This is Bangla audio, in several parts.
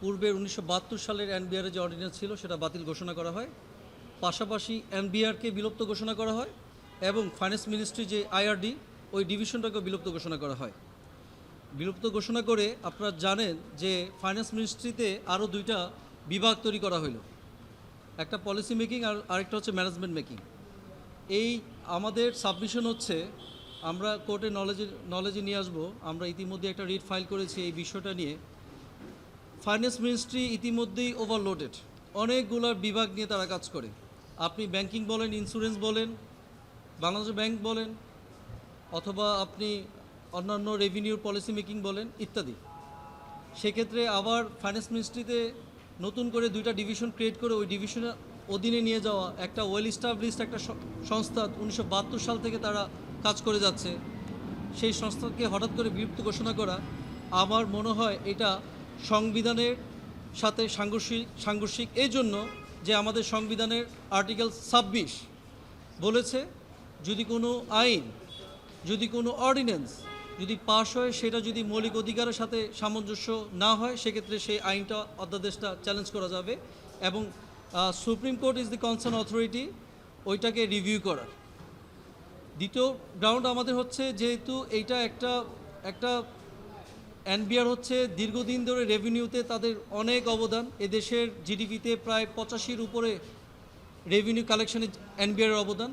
পূর্বের 1972 সালের এনবিআর যে অর্ডিন্যান্স ছিল সেটা বাতিল ঘোষণা করা হয়। পাশাপাশি এনবিআরকে বিলুপ্ত ঘোষণা করা হয় এবং ফাইন্যান্স মিনিস্ট্রি যে আইআরডি ওই ডিভিশনটাকে বিলুপ্ত ঘোষণা করা হয়। বিলুপ্ত ঘোষণা করে আপনারা জানেন যে ফাইন্যান্স মিনিস্ট্রিতে আরও দুইটা বিভাগ তৈরি করা হলো, একটা পলিসি মেকিং আর আরেকটা হচ্ছে ম্যানেজমেন্ট মেকিং। এই আমাদের সাবমিশন হচ্ছে, আমরা কোর্টে নলেজে নিয়ে আসবো। আমরা ইতিমধ্যে একটা রিট ফাইল করেছি এই বিষয়টা নিয়ে। ফাইন্যান্স মিনিস্ট্রি ইতিমধ্যেই ওভারলোডেড, অনেকগুলো বিভাগ নিয়ে তারা কাজ করে। আপনি ব্যাংকিং বলেন, ইন্স্যুরেন্স বলেন, বাংলাদেশ ব্যাংক বলেন, অথবা আপনি অন্যান্য রেভিনিউর পলিসি মেকিং বলেন ইত্যাদি। সেক্ষেত্রে আবার ফাইন্যান্স মিনিস্ট্রিতে নতুন করে দুইটা ডিভিশন ক্রিয়েট করে ওই ডিভিশনের অধীনে নিয়ে যাওয়া একটা ওয়েল এস্টাবলিশড একটা সংস্থা 1972 সাল থেকে তারা কাজ করে যাচ্ছে, সেই সংস্থাকে হঠাৎ করে বিলুপ্ত ঘোষণা করা আমার মনে হয় এটা সংবিধানের সাথে সাংঘর্ষিক এই জন্য যে আমাদের সংবিধানের আর্টিকেল 26 বলেছে যদি কোনো আইন, যদি কোনো অর্ডিন্যান্স যদি পাশ হয় সেটা যদি মৌলিক অধিকারের সাথে সামঞ্জস্য না হয় সেক্ষেত্রে সেই আইনটা অধ্যাদেশটা চ্যালেঞ্জ করা যাবে এবং supreme court is the concern authority ওইটাকে রিভিউ করার। দ্বিতীয় গ্রাউন্ড আমাদের হচ্ছে যেহেতু এইটা একটা এনবিআর হচ্ছে দীর্ঘদিন ধরে রেভিনিউতে তাদের অনেক অবদান, এদেশের জিডিপিতে প্রায় 85-র উপরে রেভিনিউ কালেকশনে এনবিআরের অবদান।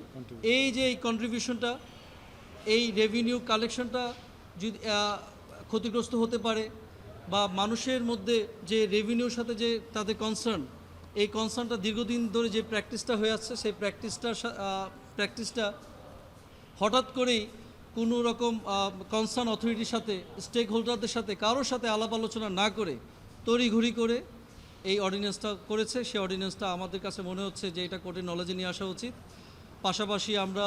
এই যে এই কন্ট্রিবিউশনটা, এই রেভিনিউ কালেকশনটা যদি ক্ষতিগ্রস্ত হতে পারে বা মানুষের মধ্যে যে রেভিনিউর সাথে যে তাদের কনসার্ন, এই কনসার্নটা দীর্ঘদিন ধরে যে প্র্যাকটিসটা হয়ে আসছে সেই প্র্যাকটিসটা হঠাৎ করেই কোনো রকম কনসার্ন অথরিটির সাথে, স্টেক হোল্ডারদের সাথে কারোর সাথে আলাপ আলোচনা না করে তড়িঘড়ি করে এই অর্ডিন্যান্সটা করেছে। সেই অর্ডিন্যান্সটা আমাদের কাছে মনে হচ্ছে যে এটা কোর্টের নলেজে নিয়ে আসা উচিত। পাশাপাশি আমরা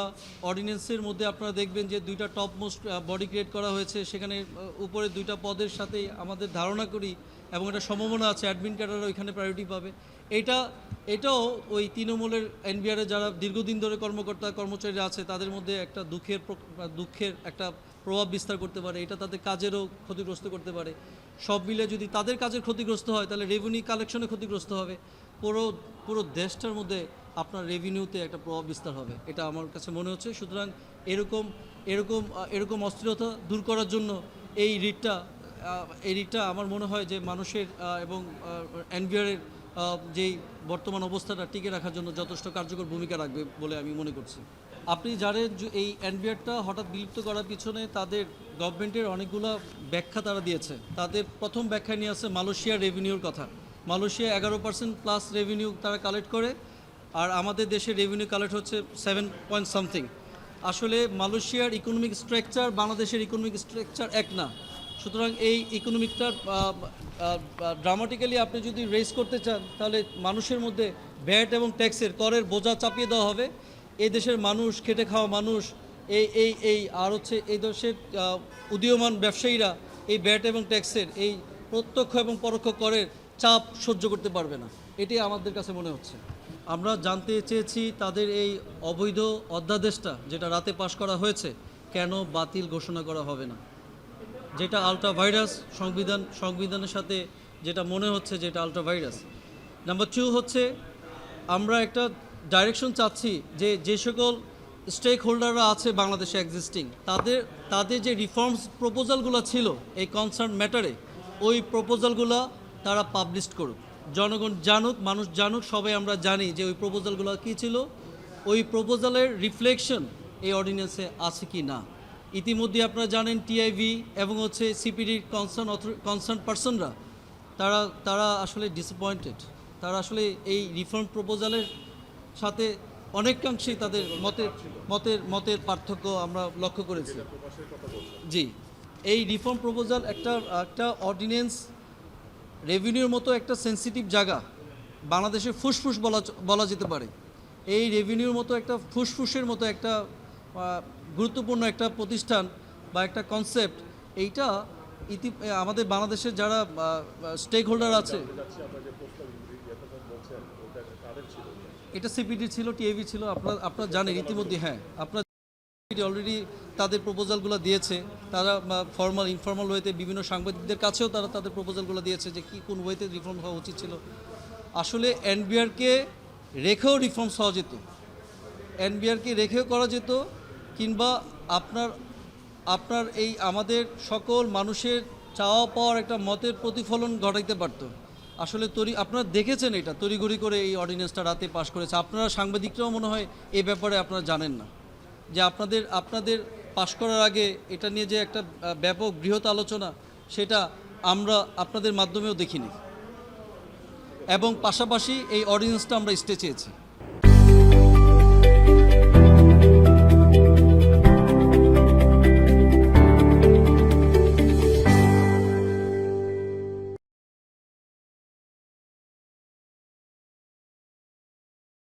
অর্ডিন্যান্সের মধ্যে আপনারা দেখবেন যে দুইটা টপ মোস্ট বডি ক্রিয়েট করা হয়েছে, সেখানে উপরে দুইটা পদের সাথেই আমাদের ধারণা করি এবং এটা সম্ভাবনা আছে অ্যাডমিন ক্যাডাররা ওইখানে প্রায়োরিটি পাবে। এটাও ওই তৃণমূলের এনবিআরে যারা দীর্ঘদিন ধরে কর্মচারীরা আছে তাদের মধ্যে একটা দুঃখের একটা প্রভাব বিস্তার করতে পারে, এটা তাদের কাজেরও ক্ষতিগ্রস্ত করতে পারে। সব মিলে যদি তাদের কাজের ক্ষতিগ্রস্ত হয় তাহলে রেভিনিউ কালেকশনে ক্ষতিগ্রস্ত হবে, পুরো দেশটার মধ্যে আপনার রেভিনিউতে একটা প্রভাব বিস্তার হবে, এটা আমার কাছে মনে হচ্ছে। সুতরাং এরকম অস্থিরতা দূর করার জন্য এই রিটটা আমার মনে হয় যে মানুষের এবং এনবিআরের যেই বর্তমান অবস্থাটা টিকে রাখার জন্য যথেষ্ট কার্যকর ভূমিকা রাখবে বলে আমি মনে করছি। আপনি জানেন যে এই এনবিআরটা হঠাৎ বিলুপ্ত করার পিছনে তাদের গভর্নমেন্টের অনেকগুলো ব্যাখ্যা তারা দিয়েছে। তাদের প্রথম ব্যাখ্যায় নিয়ে আসছে মালয়েশিয়ার রেভিনিউর কথা। মালয়েশিয়া 11% প্লাস রেভিনিউ তারা কালেক্ট করে, আর আমাদের দেশে রেভিনিউ কালেক্ট হচ্ছে 7 পয়েন্ট সামথিং। আসলে মালয়েশিয়ার ইকোনমিক স্ট্রাকচার বাংলাদেশের ইকোনমিক স্ট্রাকচার এক না। সুতরাং এই ইকোনমিকটার ড্রামাটিক্যালি আপনি যদি রেজ করতে চান তাহলে মানুষের মধ্যে ভ্যাট এবং ট্যাক্সের করের বোঝা চাপিয়ে দেওয়া হবে। এই দেশের মানুষ, খেটে খাওয়া মানুষ, আর হচ্ছে এই দেশের উদীয়মান ব্যবসায়ীরা এই ভ্যাট এবং ট্যাক্সের এই প্রত্যক্ষ এবং পরোক্ষ করের চাপ সহ্য করতে পারবে না, এটাই আমাদের কাছে মনে হচ্ছে। আমরা জানতে চেয়েছি তাদের এই অবৈধ অধ্যাদেশটা যেটা রাতে পাশ করা হয়েছে কেন বাতিল ঘোষণা করা হবে না, যেটা আলট্রা ভাইরাস সংবিধানের সাথে যেটা মনে হচ্ছে যেটা আলট্রা ভাইরাস। নাম্বার 2 হচ্ছে আমরা একটা ডাইরেকশন চাচ্ছি যে সকল স্টেক হোল্ডাররা আছে বাংলাদেশে এক্সিস্টিং তাদের যে রিফর্মস প্রপোজালগুলো ছিল এই কনসার্ন ম্যাটারে, ওই প্রপোজালগুলো তারা পাবলিশ করুক, জনগণ জানুক, মানুষ জানুক, সবাই আমরা জানি যে ওই প্রপোজালগুলো কী ছিল, ওই প্রপোজালের রিফ্লেকশন এই অর্ডিন্যান্সে আছে কি না। ইতিমধ্যে আপনারা জানেন টিআইভি এবং হচ্ছে সিপিডির কনসার্ন পার্সনরা তারা আসলে ডিসঅ্যাপয়েন্টেড, তারা আসলে এই রিফর্ম প্রপোজালের সাথে অনেকাংশেই তাদের মতের পার্থক্য আমরা লক্ষ্য করেছি। জি, এই রিফর্ম প্রপোজাল একটা অর্ডিন্যান্স রেভিনিউর মতো একটা সেন্সিটিভ জায়গা, বাংলাদেশের ফুসফুস বলা যেতে পারে। এই রেভিনিউর মতো একটা ফুসফুসের মতো একটা গুরুত্বপূর্ণ একটা প্রতিষ্ঠান বা একটা কনসেপ্ট, এইটা আমাদের বাংলাদেশের যারা স্টেক হোল্ডার আছে, এটা সিপিডি ছিল, টিএভি ছিল, আপনারা জানেন ইতিমধ্যে। হ্যাঁ, আপনারা মিনিস্ট্রি অলরেডি তাদের প্রপোজালগুলো দিয়েছে। তারা ফর্মাল ইনফর্মাল ওয়েতে বিভিন্ন সাংবাদিকদের কাছেও তারা তাদের প্রপোজালগুলো দিয়েছে যে কী কোন ওয়েতে রিফর্ম হওয়া উচিত ছিল। আসলে এনবিআরকে রেখেও রিফর্মস হওয়া যেত, এনবিআরকে রেখেও করা যেত, কিংবা আপনার আপনার এই আমাদের সকল মানুষের চাওয়া পাওয়ার একটা মতের প্রতিফলন ঘটাইতে পারত। আসলে আপনারা দেখেছেন এটা তড়িঘড়ি করে এই অর্ডিন্যান্সটা রাতে পাশ করেছে। আপনারা সাংবাদিকরাও মনে হয় এ ব্যাপারে আপনারা জানেন না যে আপনাদের পাশ করার আগে এটা নিয়ে যে একটা ব্যাপক বৃহৎ আলোচনা, সেটা আমরা আপনাদের মাধ্যমেও দেখিনি, এবং পাশাপাশি এই অর্ডিন্যান্সটা আমরা স্টে চেয়েছি।